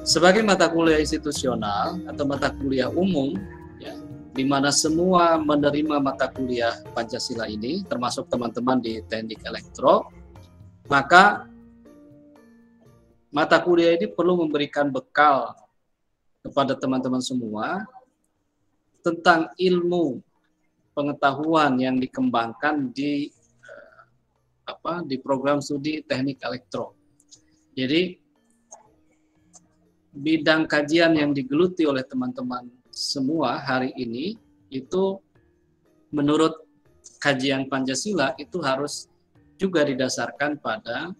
Sebagai mata kuliah institusional atau mata kuliah umum, ya, di mana semua menerima mata kuliah Pancasila ini, termasuk teman-teman di Teknik Elektro, maka mata kuliah ini perlu memberikan bekal kepada teman-teman semua tentang ilmu pengetahuan yang dikembangkan di program studi Teknik Elektro. Jadi bidang kajian yang digeluti oleh teman-teman semua hari ini itu menurut kajian Pancasila itu harus juga didasarkan pada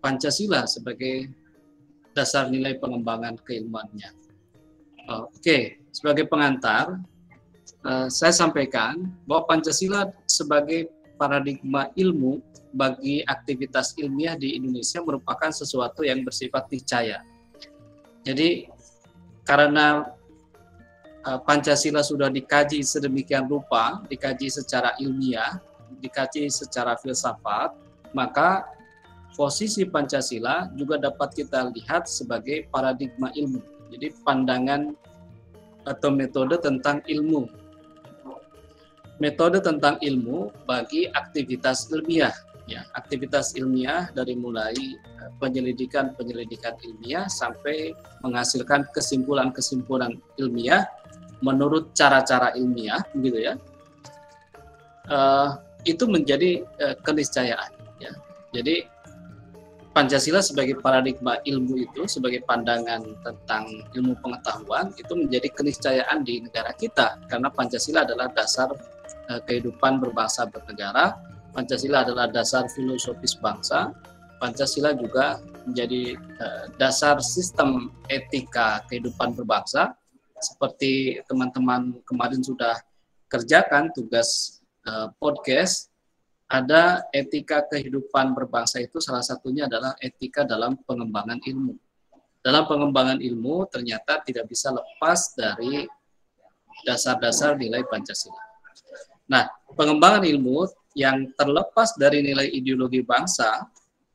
Pancasila sebagai dasar nilai pengembangan keilmuannya. Oke, sebagai pengantar, saya sampaikan bahwa Pancasila sebagai paradigma ilmu bagi aktivitas ilmiah di Indonesia merupakan sesuatu yang bersifat niscaya. Jadi karena Pancasila sudah dikaji sedemikian rupa, dikaji secara ilmiah, dikaji secara filsafat, maka posisi Pancasila juga dapat kita lihat sebagai paradigma ilmu. Jadi pandangan atau metode tentang ilmu. Metode tentang ilmu bagi aktivitas ilmiah. Ya, aktivitas ilmiah dari mulai penyelidikan ilmiah sampai menghasilkan kesimpulan-kesimpulan ilmiah menurut cara-cara ilmiah, begitu ya. Itu menjadi keniscayaan. Ya. Jadi Pancasila sebagai paradigma ilmu itu, sebagai pandangan tentang ilmu pengetahuan, itu menjadi keniscayaan di negara kita, karena Pancasila adalah dasar kehidupan berbangsa bernegara, Pancasila adalah dasar filosofis bangsa, Pancasila juga menjadi dasar sistem etika kehidupan berbangsa, seperti teman-teman kemarin sudah kerjakan tugas podcast. Ada etika kehidupan berbangsa itu salah satunya adalah etika dalam pengembangan ilmu. Dalam pengembangan ilmu ternyata tidak bisa lepas dari dasar-dasar nilai Pancasila. Nah, pengembangan ilmu yang terlepas dari nilai ideologi bangsa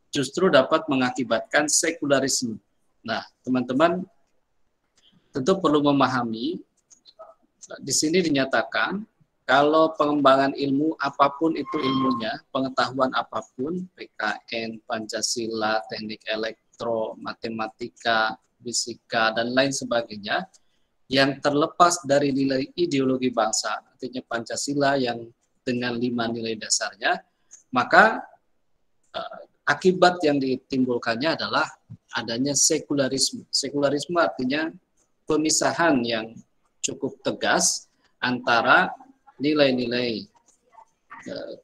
justru dapat mengakibatkan sekularisme. Nah, teman-teman tentu perlu memahami, di sini dinyatakan kalau pengembangan ilmu apapun itu ilmunya, pengetahuan apapun, PKN, Pancasila, teknik elektro, matematika, fisika, dan lain sebagainya, yang terlepas dari nilai ideologi bangsa, artinya Pancasila yang dengan 5 nilai dasarnya, maka akibat yang ditimbulkannya adalah adanya sekularisme. Sekularisme artinya pemisahan yang cukup tegas antara nilai-nilai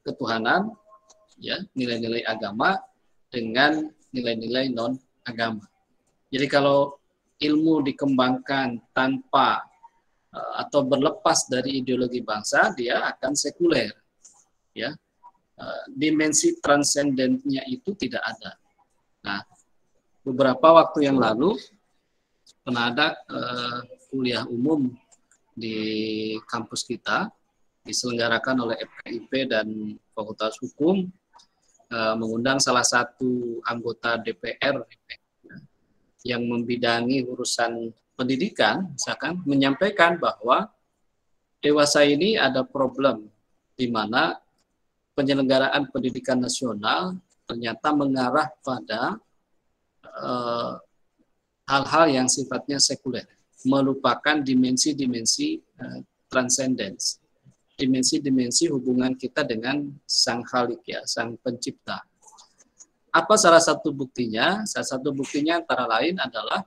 ketuhanan, ya, nilai-nilai agama dengan nilai-nilai non agama. Jadi kalau ilmu dikembangkan tanpa atau berlepas dari ideologi bangsa, dia akan sekuler, ya. Dimensi transendennya itu tidak ada. Nah, beberapa waktu yang lalu pernah ada kuliah umum di kampus kita, diselenggarakan oleh FKIP dan Fakultas Hukum, mengundang salah satu anggota DPR yang membidangi urusan pendidikan, misalkan menyampaikan bahwa dewasa ini ada problem di mana penyelenggaraan pendidikan nasional ternyata mengarah pada hal-hal yang sifatnya sekuler, melupakan dimensi-dimensi transcendence, dimensi-dimensi hubungan kita dengan Sang Khalik, ya, Sang Pencipta. Apa salah satu buktinya? Salah satu buktinya antara lain adalah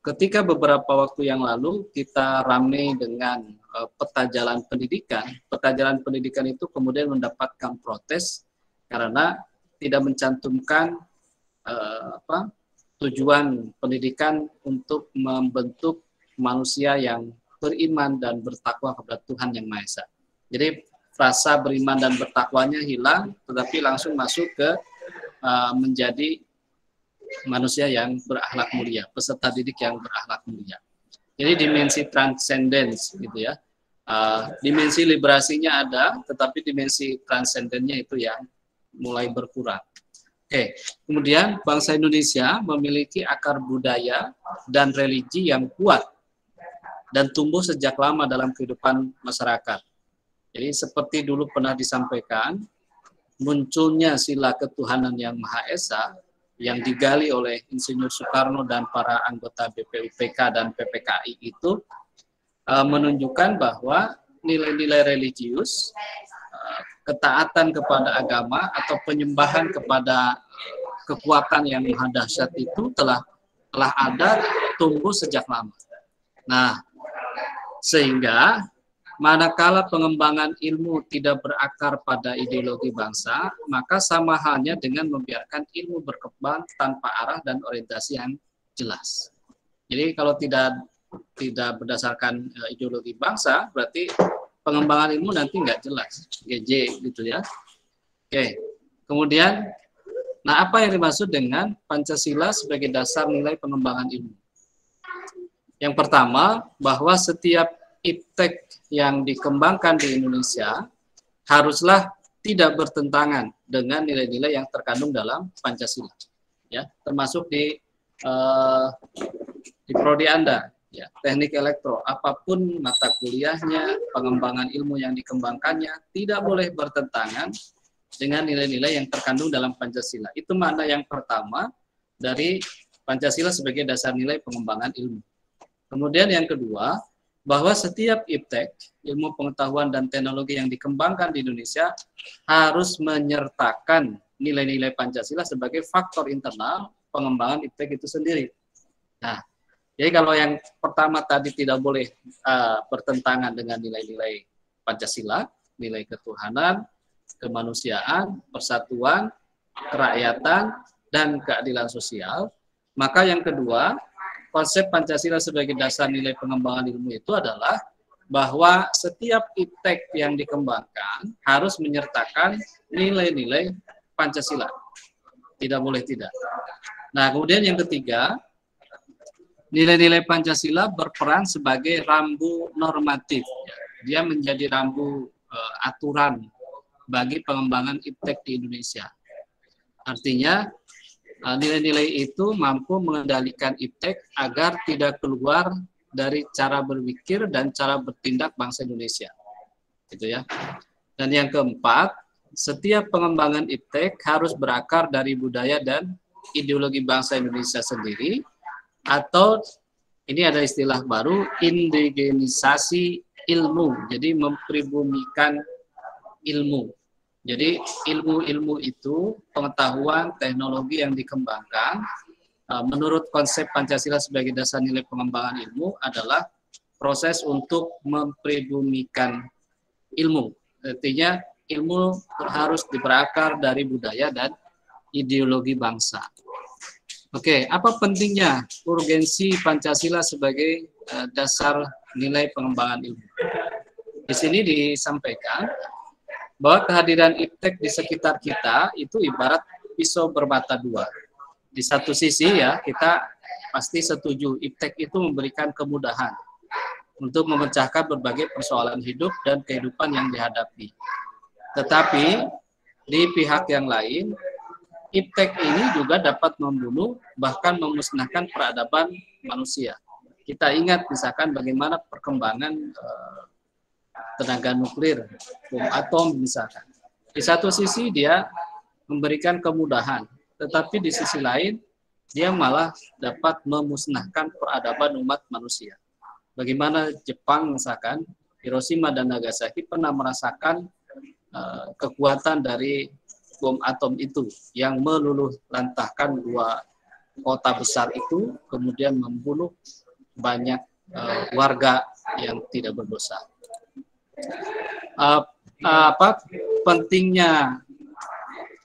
ketika beberapa waktu yang lalu kita ramai dengan peta jalan pendidikan. Peta jalan pendidikan itu kemudian mendapatkan protes karena tidak mencantumkan tujuan pendidikan untuk membentuk manusia yang beriman dan bertakwa kepada Tuhan Yang Maha Esa. Jadi rasa beriman dan bertakwanya hilang, tetapi langsung masuk ke menjadi manusia yang berakhlak mulia, peserta didik yang berakhlak mulia. Jadi dimensi transcendence, gitu ya. Dimensi liberasinya ada, tetapi dimensi transendennya itu yang mulai berkurang. Oke, kemudian bangsa Indonesia memiliki akar budaya dan religi yang kuat dan tumbuh sejak lama dalam kehidupan masyarakat. Jadi seperti dulu pernah disampaikan, munculnya sila ketuhanan yang Maha Esa yang digali oleh Insinyur Soekarno dan para anggota BPUPK dan PPKI itu menunjukkan bahwa nilai-nilai religius, ketaatan kepada agama atau penyembahan kepada kekuatan yang maha dahsyat itu telah ada tumbuh sejak lama. Nah, sehingga manakala pengembangan ilmu tidak berakar pada ideologi bangsa, maka sama halnya dengan membiarkan ilmu berkembang tanpa arah dan orientasi yang jelas. Jadi kalau tidak berdasarkan ideologi bangsa, berarti pengembangan ilmu nanti nggak jelas, GJ gitu ya. Oke, kemudian, nah apa yang dimaksud dengan Pancasila sebagai dasar nilai pengembangan ilmu? Yang pertama, bahwa setiap iptek yang dikembangkan di Indonesia haruslah tidak bertentangan dengan nilai-nilai yang terkandung dalam Pancasila, ya, termasuk di prodi Anda, ya, teknik elektro, apapun mata kuliahnya, pengembangan ilmu yang dikembangkannya tidak boleh bertentangan dengan nilai-nilai yang terkandung dalam Pancasila. Itu makna yang pertama dari Pancasila sebagai dasar nilai pengembangan ilmu. Kemudian yang kedua, bahwa setiap iptek, ilmu pengetahuan dan teknologi yang dikembangkan di Indonesia harus menyertakan nilai-nilai Pancasila sebagai faktor internal pengembangan iptek itu sendiri. Nah, jadi kalau yang pertama tadi tidak boleh bertentangan dengan nilai-nilai Pancasila, nilai ketuhanan, kemanusiaan, persatuan, kerakyatan, dan keadilan sosial, maka yang kedua, konsep Pancasila sebagai dasar nilai pengembangan ilmu itu adalah bahwa setiap iptek yang dikembangkan harus menyertakan nilai-nilai Pancasila. Tidak boleh tidak. Nah, kemudian yang ketiga, nilai-nilai Pancasila berperan sebagai rambu normatif. Dia menjadi rambu aturan bagi pengembangan iptek di Indonesia. Artinya, nilai-nilai itu mampu mengendalikan iptek agar tidak keluar dari cara berpikir dan cara bertindak bangsa Indonesia. Gitu ya. Dan yang keempat, setiap pengembangan iptek harus berakar dari budaya dan ideologi bangsa Indonesia sendiri, atau ini ada istilah baru, indigenisasi ilmu. Jadi mempribumikan ilmu. Jadi ilmu-ilmu itu, pengetahuan, teknologi yang dikembangkan, menurut konsep Pancasila sebagai dasar nilai pengembangan ilmu adalah proses untuk mempribumikan ilmu. Artinya ilmu harus berakar dari budaya dan ideologi bangsa. Oke, apa pentingnya urgensi Pancasila sebagai dasar nilai pengembangan ilmu? Di sini disampaikan bahwa kehadiran iptek di sekitar kita itu ibarat pisau bermata dua. Di satu sisi ya, kita pasti setuju iptek itu memberikan kemudahan untuk memecahkan berbagai persoalan hidup dan kehidupan yang dihadapi. Tetapi di pihak yang lain, iptek ini juga dapat membunuh bahkan memusnahkan peradaban manusia. Kita ingat misalkan bagaimana perkembangan tenaga nuklir, bom atom misalkan. Di satu sisi dia memberikan kemudahan, tetapi di sisi lain dia malah dapat memusnahkan peradaban umat manusia. Bagaimana Jepang misalkan, Hiroshima dan Nagasaki pernah merasakan kekuatan dari bom atom itu yang meluluh lantahkan dua kota besar itu, kemudian membunuh banyak warga yang tidak berdosa. Pentingnya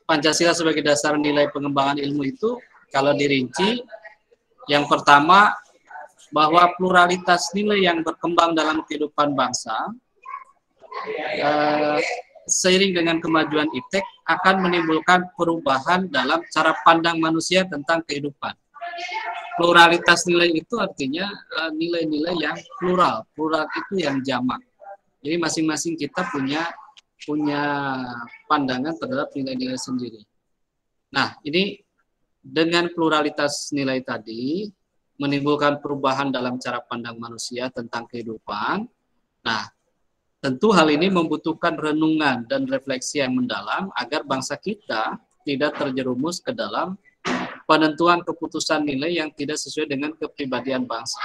Pancasila sebagai dasar nilai pengembangan ilmu itu kalau dirinci, yang pertama bahwa pluralitas nilai yang berkembang dalam kehidupan bangsa seiring dengan kemajuan iptek akan menimbulkan perubahan dalam cara pandang manusia tentang kehidupan. Pluralitas nilai itu artinya nilai-nilai yang plural. Plural itu yang jamak. Jadi masing-masing kita punya pandangan terhadap nilai-nilai sendiri. Nah, ini dengan pluralitas nilai tadi menimbulkan perubahan dalam cara pandang manusia tentang kehidupan. Nah, tentu hal ini membutuhkan renungan dan refleksi yang mendalam agar bangsa kita tidak terjerumus ke dalam penentuan keputusan nilai yang tidak sesuai dengan kepribadian bangsa.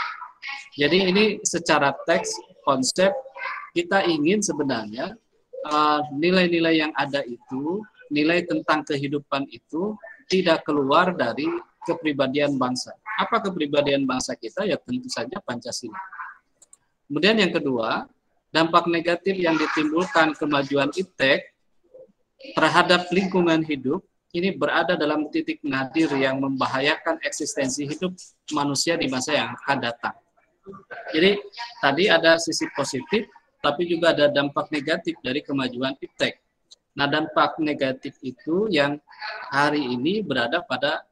Jadi ini secara teks, konsep, kita ingin sebenarnya nilai-nilai yang ada itu, nilai tentang kehidupan itu tidak keluar dari kepribadian bangsa. Apa kepribadian bangsa kita? Ya tentu saja Pancasila. Kemudian yang kedua, dampak negatif yang ditimbulkan kemajuan iptek terhadap lingkungan hidup ini berada dalam titik nadir yang membahayakan eksistensi hidup manusia di masa yang akan datang. Jadi tadi ada sisi positif, tapi juga ada dampak negatif dari kemajuan iptek. Nah, dampak negatif itu yang hari ini berada pada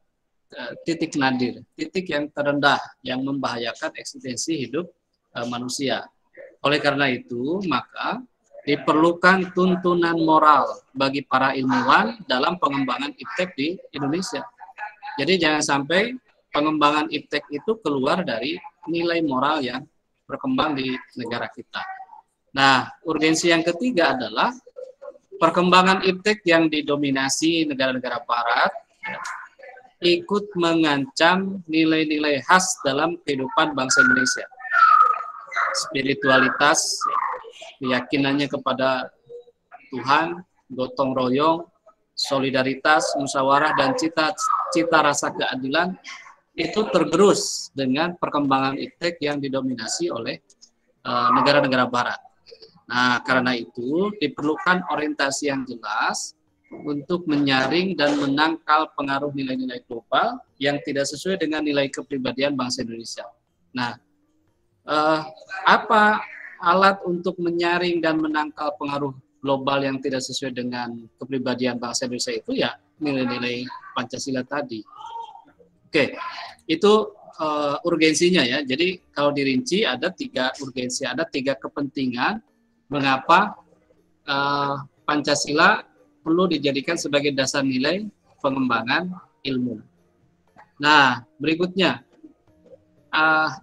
titik nadir, titik yang terendah, yang membahayakan eksistensi hidup manusia. Oleh karena itu, maka diperlukan tuntunan moral bagi para ilmuwan dalam pengembangan iptek di Indonesia. Jadi jangan sampai pengembangan iptek itu keluar dari nilai moral yang berkembang di negara kita. Nah, urgensi yang ketiga adalah perkembangan iptek yang didominasi negara-negara barat ikut mengancam nilai-nilai khas dalam kehidupan bangsa Indonesia. Spiritualitas, keyakinannya kepada Tuhan, gotong royong, solidaritas, musyawarah, dan cita rasa keadilan itu tergerus dengan perkembangan iptek yang didominasi oleh negara-negara barat. Nah, karena itu diperlukan orientasi yang jelas untuk menyaring dan menangkal pengaruh nilai-nilai global yang tidak sesuai dengan nilai kepribadian bangsa Indonesia. Nah, apa alat untuk menyaring dan menangkal pengaruh global yang tidak sesuai dengan kepribadian bangsa Indonesia itu? Ya nilai-nilai Pancasila tadi. Oke, itu urgensinya ya. Jadi kalau dirinci ada 3 urgensi, ada 3 kepentingan mengapa Pancasila perlu dijadikan sebagai dasar nilai pengembangan ilmu. Nah, berikutnya,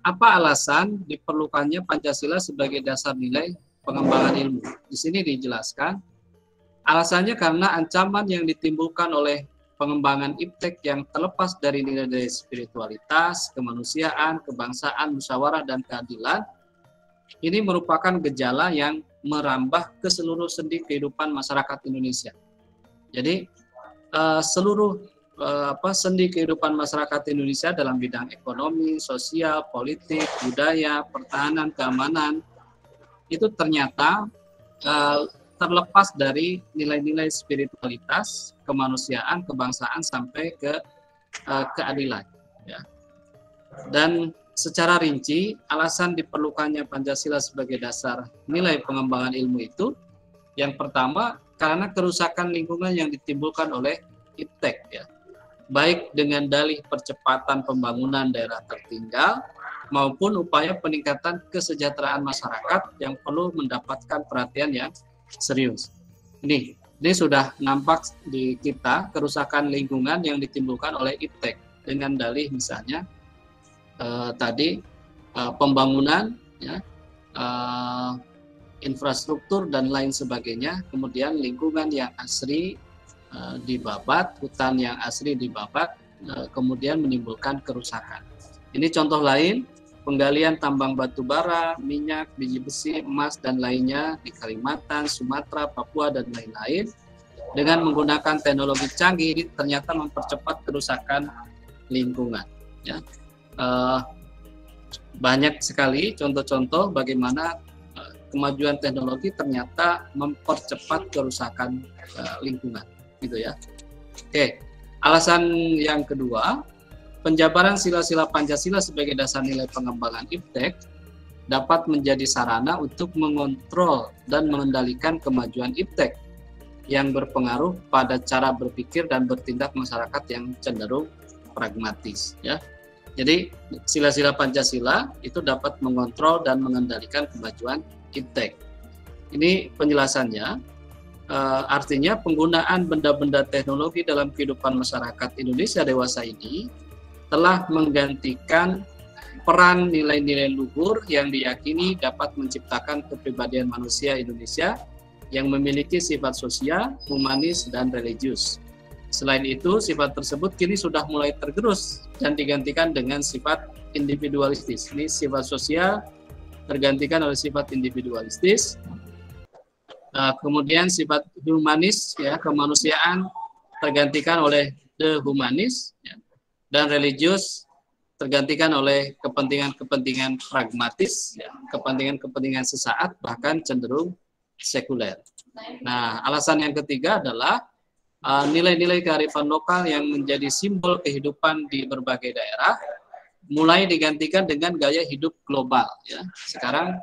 apa alasan diperlukannya Pancasila sebagai dasar nilai pengembangan ilmu? Di sini dijelaskan, alasannya karena ancaman yang ditimbulkan oleh pengembangan iptek yang terlepas dari nilai-nilai spiritualitas, kemanusiaan, kebangsaan, musyawarah, dan keadilan, ini merupakan gejala yang merambah ke seluruh sendi kehidupan masyarakat Indonesia. Jadi seluruh sendi kehidupan masyarakat Indonesia dalam bidang ekonomi, sosial, politik, budaya, pertahanan, keamanan itu ternyata terlepas dari nilai-nilai spiritualitas, kemanusiaan, kebangsaan sampai ke keadilan. Ya. Dan secara rinci, alasan diperlukannya Pancasila sebagai dasar nilai pengembangan ilmu itu, yang pertama, karena kerusakan lingkungan yang ditimbulkan oleh iptek, ya. Baik dengan dalih percepatan pembangunan daerah tertinggal, maupun upaya peningkatan kesejahteraan masyarakat yang perlu mendapatkan perhatian yang serius. Ini sudah nampak di kita, kerusakan lingkungan yang ditimbulkan oleh iptek, dengan dalih misalnya, tadi pembangunan, ya, infrastruktur dan lain sebagainya, kemudian lingkungan yang asri dibabat, hutan yang asri dibabat, kemudian menimbulkan kerusakan. Ini contoh lain, penggalian tambang batu bara, minyak, biji besi, emas, dan lainnya di Kalimantan, Sumatera, Papua, dan lain-lain, dengan menggunakan teknologi canggih, ini ternyata mempercepat kerusakan lingkungan. Ya. Banyak sekali contoh-contoh bagaimana kemajuan teknologi ternyata mempercepat kerusakan lingkungan, gitu ya. Oke, alasan yang kedua, penjabaran sila-sila Pancasila sebagai dasar nilai pengembangan iptek dapat menjadi sarana untuk mengontrol dan mengendalikan kemajuan iptek yang berpengaruh pada cara berpikir dan bertindak masyarakat yang cenderung pragmatis, ya. Jadi sila-sila Pancasila itu dapat mengontrol dan mengendalikan kemajuan iptek. Ini penjelasannya. Artinya penggunaan benda-benda teknologi dalam kehidupan masyarakat Indonesia dewasa ini telah menggantikan peran nilai-nilai luhur yang diyakini dapat menciptakan kepribadian manusia Indonesia yang memiliki sifat sosial, humanis, dan religius. Selain itu, sifat tersebut kini sudah mulai tergerus dan digantikan dengan sifat individualistis. Ini sifat sosial tergantikan oleh sifat individualistis. Kemudian sifat humanis, ya, kemanusiaan tergantikan oleh the humanis, ya, dan religius tergantikan oleh kepentingan-kepentingan pragmatis, ya, kepentingan-kepentingan sesaat, bahkan cenderung sekuler. Nah, alasan yang ketiga adalah nilai-nilai kearifan lokal yang menjadi simbol kehidupan di berbagai daerah mulai digantikan dengan gaya hidup global. Ya. Sekarang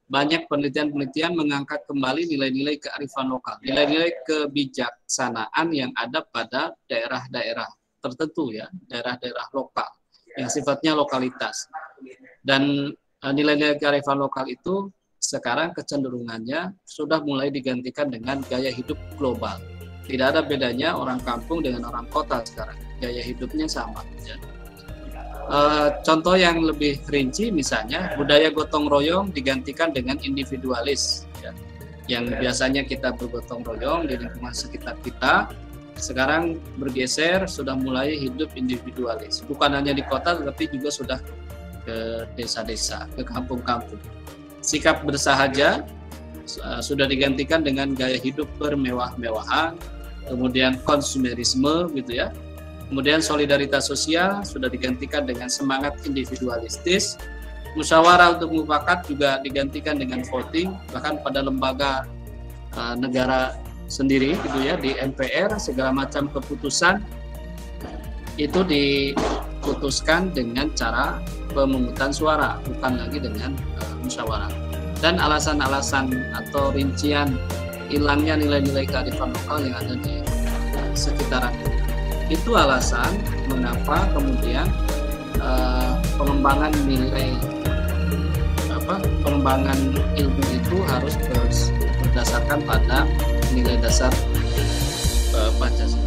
banyak penelitian-penelitian mengangkat kembali nilai-nilai kearifan lokal, nilai-nilai kebijaksanaan yang ada pada daerah-daerah tertentu, ya, daerah-daerah lokal yang sifatnya lokalitas. Dan nilai-nilai kearifan lokal itu sekarang kecenderungannya sudah mulai digantikan dengan gaya hidup global. Tidak ada bedanya orang kampung dengan orang kota sekarang, gaya hidupnya sama. Ya. Contoh yang lebih rinci misalnya budaya gotong royong digantikan dengan individualis, ya. Yang biasanya kita bergotong royong di lingkungan sekitar kita, sekarang bergeser sudah mulai hidup individualis, bukan hanya di kota tetapi juga sudah ke desa-desa, ke kampung-kampung. Sikap bersahaja sudah digantikan dengan gaya hidup bermewah-mewahan, kemudian konsumerisme gitu ya. Kemudian solidaritas sosial sudah digantikan dengan semangat individualistis. Musyawarah untuk mufakat juga digantikan dengan voting, bahkan pada lembaga negara sendiri gitu ya, di MPR segala macam keputusan itu diputuskan dengan cara pemungutan suara, bukan lagi dengan musyawarah. Dan alasan-alasan atau rincian hilangnya nilai-nilai kearifan lokal yang ada di sekitaran itu alasan mengapa kemudian pengembangan pengembangan ilmu itu harus berdasarkan pada nilai dasar Pancasila.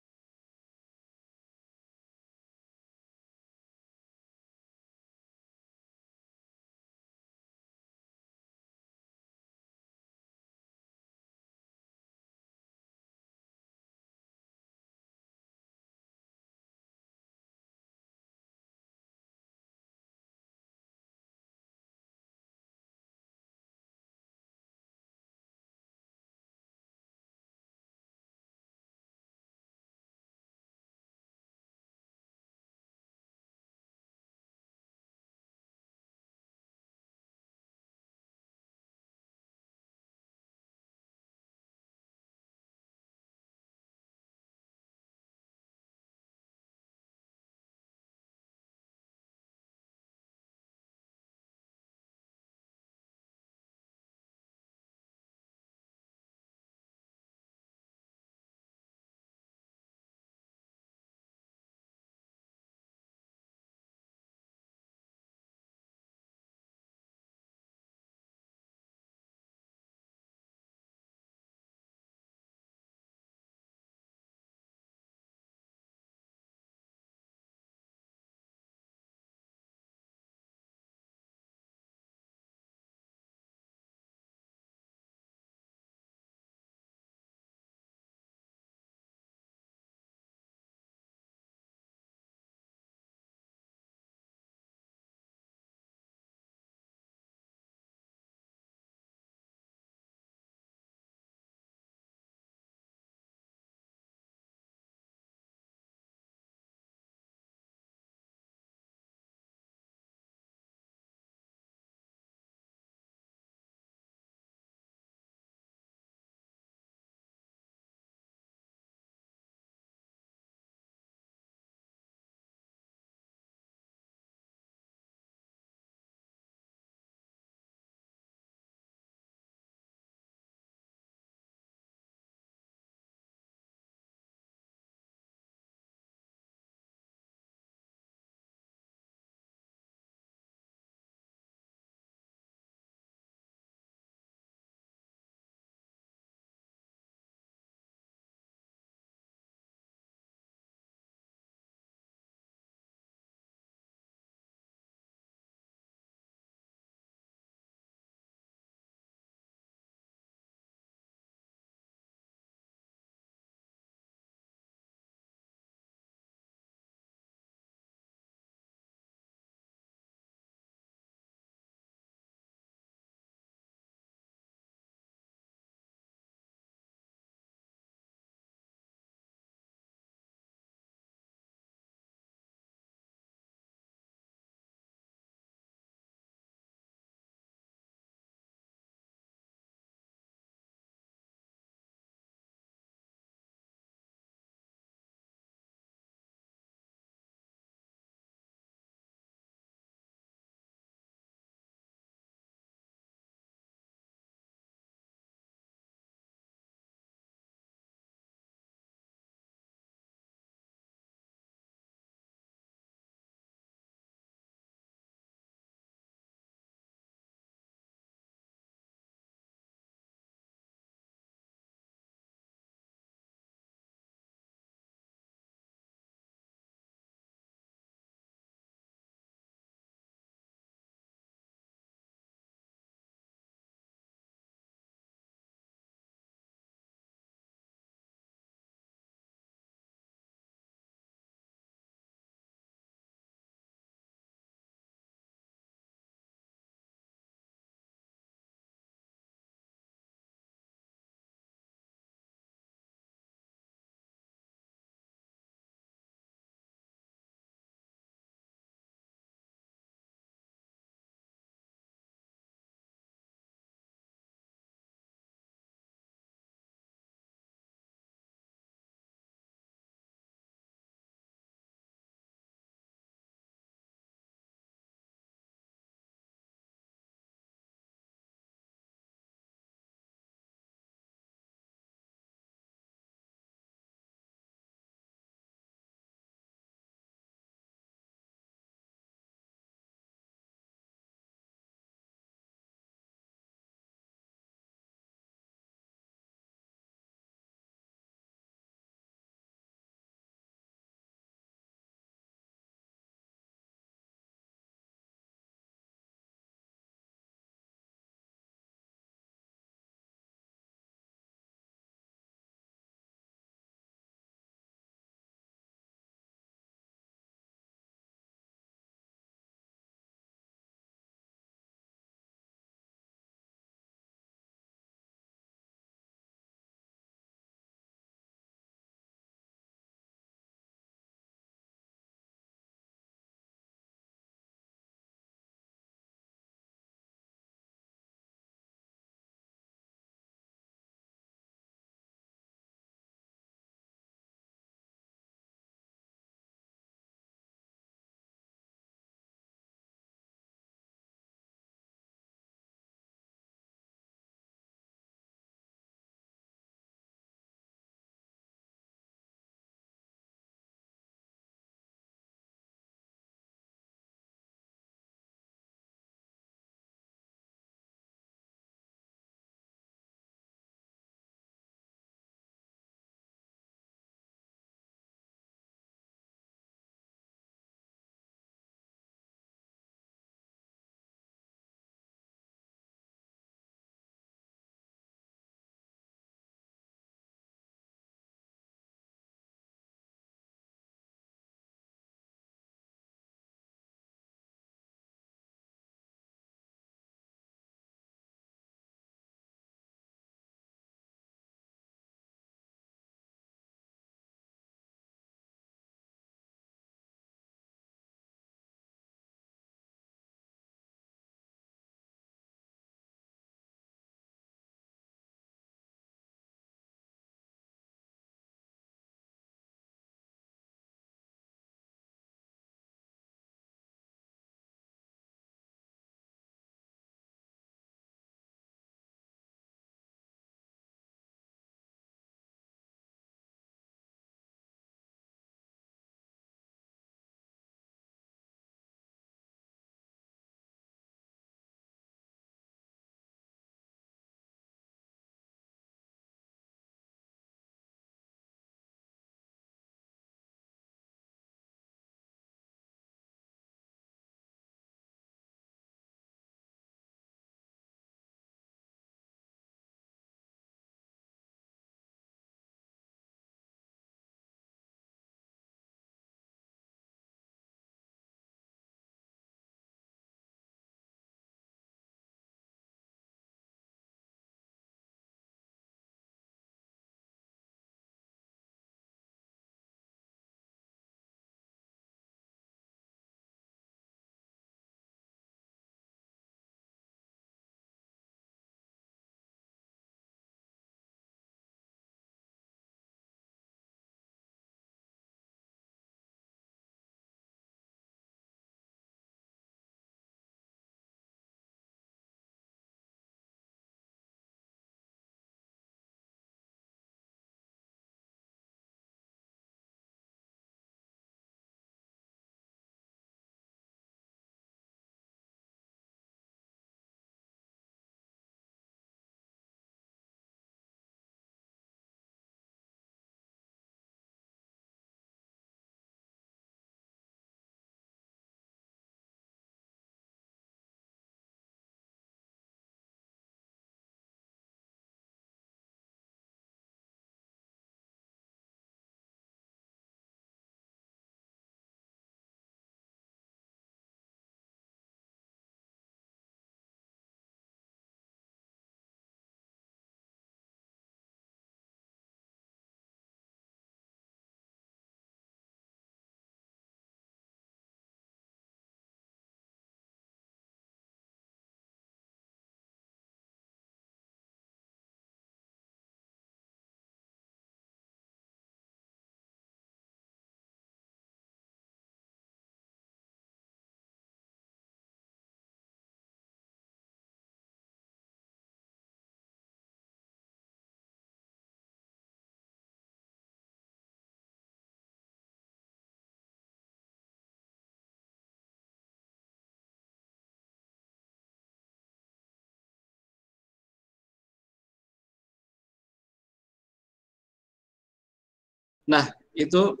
Nah, itu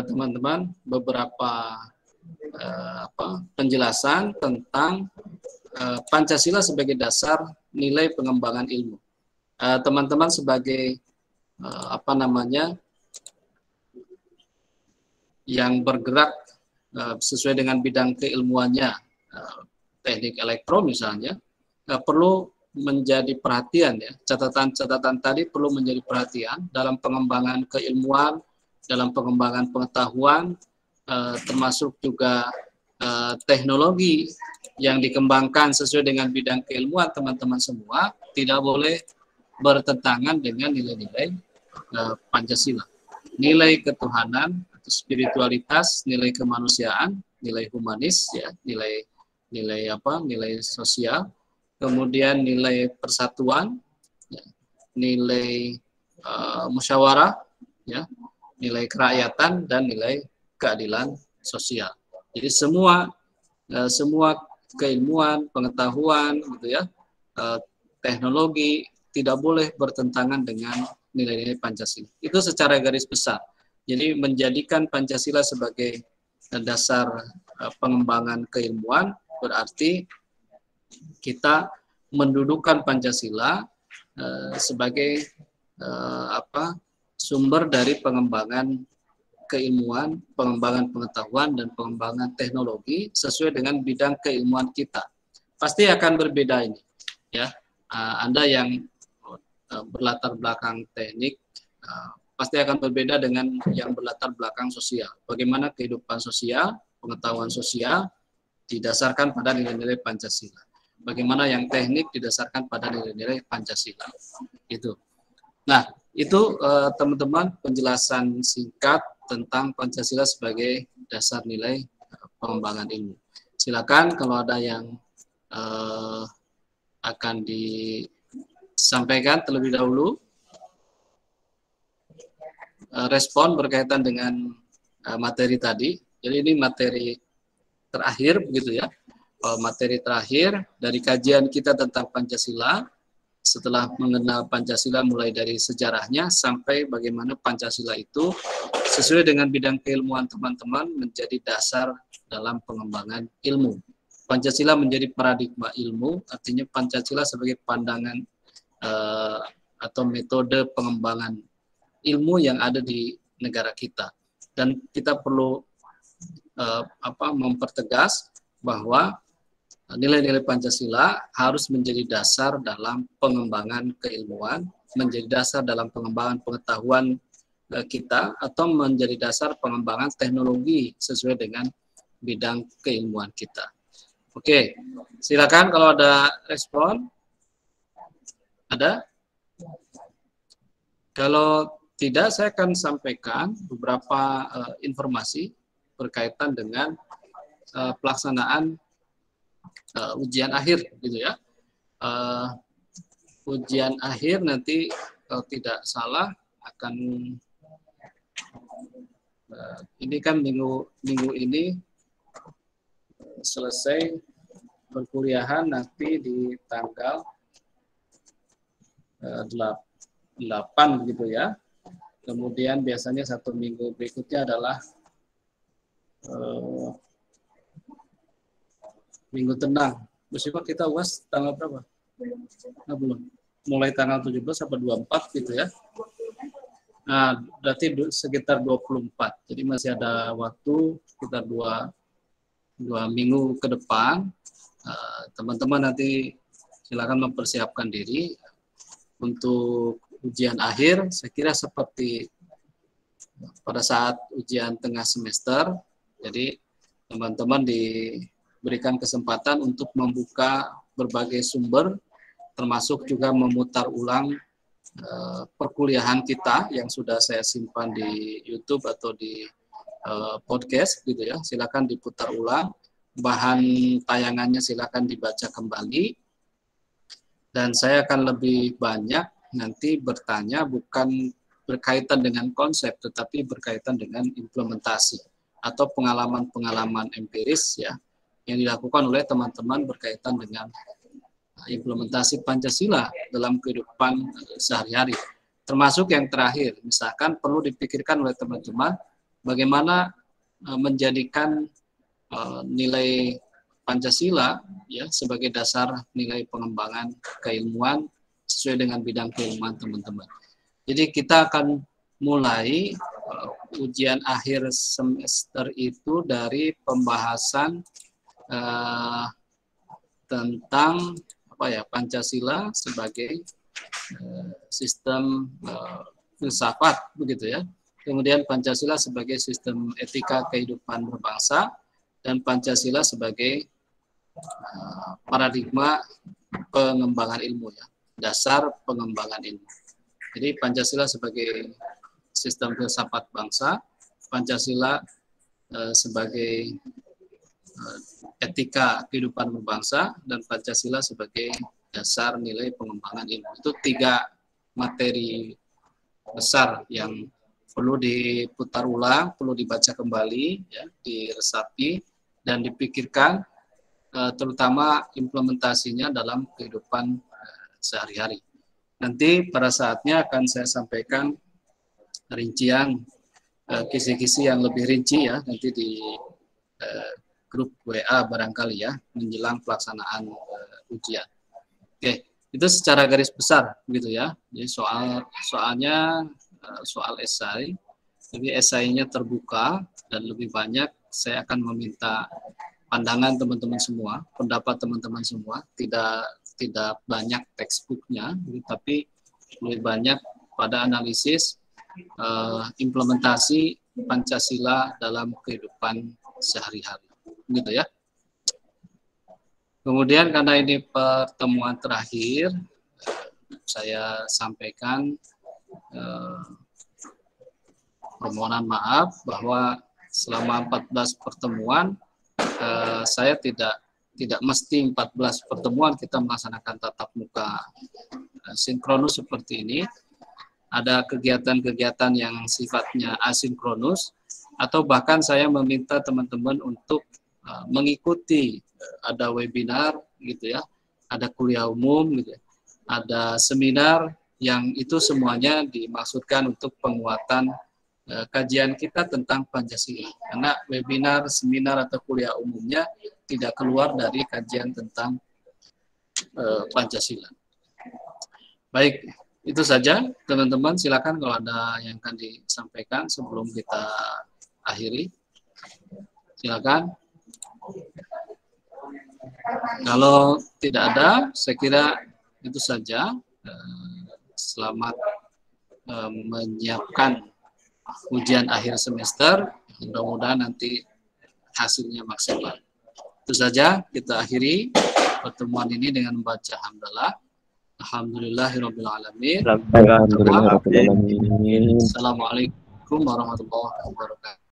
teman-teman beberapa penjelasan tentang Pancasila sebagai dasar nilai pengembangan ilmu. Teman-teman sebagai yang bergerak sesuai dengan bidang keilmuannya, teknik elektro misalnya, perlu menjadi perhatian ya. Catatan-catatan tadi perlu menjadi perhatian dalam pengembangan keilmuan, dalam pengembangan pengetahuan, termasuk juga teknologi yang dikembangkan sesuai dengan bidang keilmuan teman-teman semua tidak boleh bertentangan dengan nilai-nilai Pancasila. Nilai ketuhanan atau spiritualitas, nilai kemanusiaan, nilai humanis ya, nilai sosial, kemudian nilai persatuan, ya, nilai musyawarah, ya, nilai kerakyatan dan nilai keadilan sosial. Jadi semua keilmuan, pengetahuan, gitu ya, teknologi tidak boleh bertentangan dengan nilai-nilai Pancasila. Itu secara garis besar. Jadi menjadikan Pancasila sebagai dasar pengembangan keilmuan berarti kita mendudukan Pancasila sebagai sumber dari pengembangan keilmuan, pengembangan pengetahuan dan pengembangan teknologi sesuai dengan bidang keilmuan kita. Pasti akan berbeda ini, ya. Anda yang berlatar belakang teknik pasti akan berbeda dengan yang berlatar belakang sosial. Bagaimana kehidupan sosial, pengetahuan sosial didasarkan pada nilai-nilai Pancasila. Bagaimana yang teknik didasarkan pada nilai-nilai Pancasila. Itu. Nah, itu teman-teman penjelasan singkat tentang Pancasila sebagai dasar nilai pengembangan ilmu. Silakan kalau ada yang akan disampaikan terlebih dahulu. Respon berkaitan dengan materi tadi. Jadi ini materi terakhir begitu ya. Materi terakhir dari kajian kita tentang Pancasila setelah mengenal Pancasila mulai dari sejarahnya sampai bagaimana Pancasila itu sesuai dengan bidang keilmuan teman-teman menjadi dasar dalam pengembangan ilmu. Pancasila menjadi paradigma ilmu, artinya Pancasila sebagai pandangan atau metode pengembangan ilmu yang ada di negara kita. Dan kita perlu mempertegas bahwa nilai-nilai Pancasila harus menjadi dasar dalam pengembangan keilmuan, menjadi dasar dalam pengembangan pengetahuan kita, atau menjadi dasar pengembangan teknologi sesuai dengan bidang keilmuan kita. Oke, silakan kalau ada respon. Ada? Kalau tidak, saya akan sampaikan beberapa informasi berkaitan dengan pelaksanaan ujian akhir, gitu ya. Ujian akhir nanti kalau tidak salah akan ini kan minggu ini selesai perkuliahan nanti di tanggal 8 gitu ya. Kemudian biasanya 1 minggu berikutnya adalah minggu tenang. Meskipun kita UAS tanggal berapa? Nah, belum. Mulai tanggal 17 sampai 24 gitu ya. Nah, berarti sekitar 24. Jadi masih ada waktu sekitar 2 minggu ke depan. Teman-teman nanti silakan mempersiapkan diri untuk ujian akhir. Saya kira seperti pada saat ujian tengah semester. Jadi teman-teman diberikan kesempatan untuk membuka berbagai sumber, termasuk juga memutar ulang perkuliahan kita yang sudah saya simpan di YouTube atau di podcast gitu ya. Silakan diputar ulang, bahan tayangannya silakan dibaca kembali, dan saya akan lebih banyak nanti bertanya bukan berkaitan dengan konsep, tetapi berkaitan dengan implementasi atau pengalaman-pengalaman empiris ya yang dilakukan oleh teman-teman berkaitan dengan implementasi Pancasila dalam kehidupan sehari-hari. Termasuk yang terakhir, misalkan perlu dipikirkan oleh teman-teman bagaimana menjadikan nilai Pancasila ya sebagai dasar nilai pengembangan keilmuan sesuai dengan bidang keilmuan teman-teman. Jadi kita akan mulai ujian akhir semester itu dari pembahasan tentang Pancasila sebagai sistem filsafat begitu ya. Kemudian Pancasila sebagai sistem etika kehidupan berbangsa dan Pancasila sebagai paradigma pengembangan ilmu ya, dasar pengembangan ilmu. Jadi Pancasila sebagai sistem filsafat bangsa, Pancasila sebagai etika kehidupan berbangsa, dan Pancasila sebagai dasar nilai pengembangan ilmu. Itu 3 materi besar yang perlu diputar ulang, perlu dibaca kembali, ya, diresapi, dan dipikirkan, terutama implementasinya dalam kehidupan sehari-hari. Nanti pada saatnya akan saya sampaikan rincian kisi-kisi yang lebih rinci ya, nanti di grup WA barangkali ya, menjelang pelaksanaan ujian. Oke, itu secara garis besar begitu ya. Jadi soalnya soal esai, jadi esainya terbuka dan lebih banyak saya akan meminta pandangan teman-teman semua, pendapat teman-teman semua, tidak banyak textbooknya, tapi lebih banyak pada analisis implementasi Pancasila dalam kehidupan sehari-hari, gitu ya. Kemudian karena ini pertemuan terakhir, saya sampaikan permohonan maaf bahwa selama 14 pertemuan saya tidak mesti 14 pertemuan kita melaksanakan tatap muka sinkronus seperti ini. Ada kegiatan-kegiatan yang sifatnya asinkronus, atau bahkan saya meminta teman-teman untuk mengikuti, ada webinar gitu ya, ada kuliah umum gitu ya, ada seminar, yang itu semuanya dimaksudkan untuk penguatan kajian kita tentang Pancasila. Karena webinar, seminar, atau kuliah umumnya tidak keluar dari kajian tentang Pancasila. Baik, itu saja teman-teman. Silakan kalau ada yang akan disampaikan sebelum kita akhiri. Silakan. Kalau tidak ada, saya kira itu saja. Selamat menyiapkan ujian akhir semester. Mudah-mudahan nanti hasilnya maksimal. Itu saja, kita akhiri pertemuan ini dengan membaca hamdalah. Alhamdulillahirabbil alamin. Alhamdulillahirabbil alamin. Assalamualaikum warahmatullahi wabarakatuh.